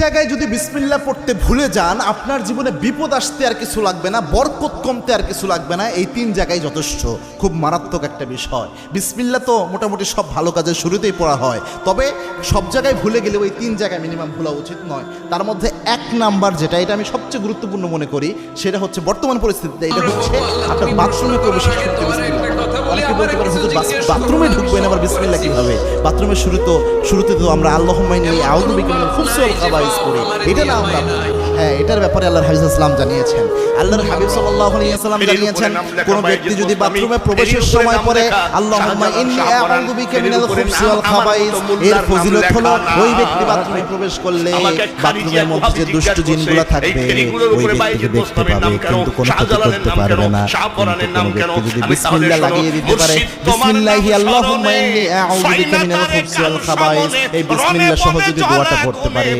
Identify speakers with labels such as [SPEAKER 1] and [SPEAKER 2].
[SPEAKER 1] জায়গায় যদি বিসমিল্লাহ পড়তে ভুলে যান, আপনার জীবনে বিপদ আসতে আর কিছু লাগবে না, বরকত কমতে আর কিছু লাগবে না। এই 3 জায়গায় যথেষ্ট। খুব মারাত্মক একটা বিষয়। বিসমিল্লাহ তো মোটামুটি সব ভালো কাজের শুরুতেই পড়া হয়, তবে সব জায়গায় ভুলে গেলেও এই 3 জায়গায় মিনিমাম ভুলা উচিত নয়। তার মধ্যে 1 নাম্বার যেটা, এটা আমি সবচেয়ে গুরুত্বপূর্ণ মনে করি, সেটা হচ্ছে বর্তমান পরিস্থিতিতে এটা হচ্ছে আপনার বাথরুমে প্রবেশ করতে বিসমিল্লাহ। অনেকে বলতে পারে হুজুর বাথরুমে ঢুকবেন আবার বিসমিল্লাহ কিভাবে? বাথরুমের শুরুতে তো আমরা আল্লাহুম্মা ইন্নী আউযু বিকা মিনাল খুবসি ওয়াল খাবাইস করি, এটা না আমরা। হ্যাঁ, এটার ব্যাপারে আল্লাহর হাবিব সাল্লাল্লাহু আলাইহি ওয়াসাল্লাম জানিয়েছেন। আল্লাহর হাবিব সাল্লাল্লাহু আলাইহি ওয়াসাল্লাম জানিয়েছেন, কোন ব্যক্তি যদি বাথরুমে প্রবেশের সময় পড়ে আল্লাহুম্মা ইন্নী আউযু বিকা মিনাল খুবসি ওয়াল খাবাইস, এর ফজিলত হলো ওই ব্যক্তি বাথরুমে প্রবেশ করলে বাথরুমের মধ্যে যে দুষ্ট জিনগুলো থাকবে ওই ব্যক্তিকে দেখতে পাবে, কিন্তু কোনো ক্ষতি করতে পারবে না। কোনো ব্যক্তি যদি বিসমিল্লাহ লাগিয়ে দিতে পারে, বিসমিল্লাহি আল্লাহুম্মা ইন্নী আউযু বিকা মিনাল খুবসি ওয়াল খাবাইস, এই বিসমিল্লাহ সহ যদি দোয়াটা পড়তে পারে,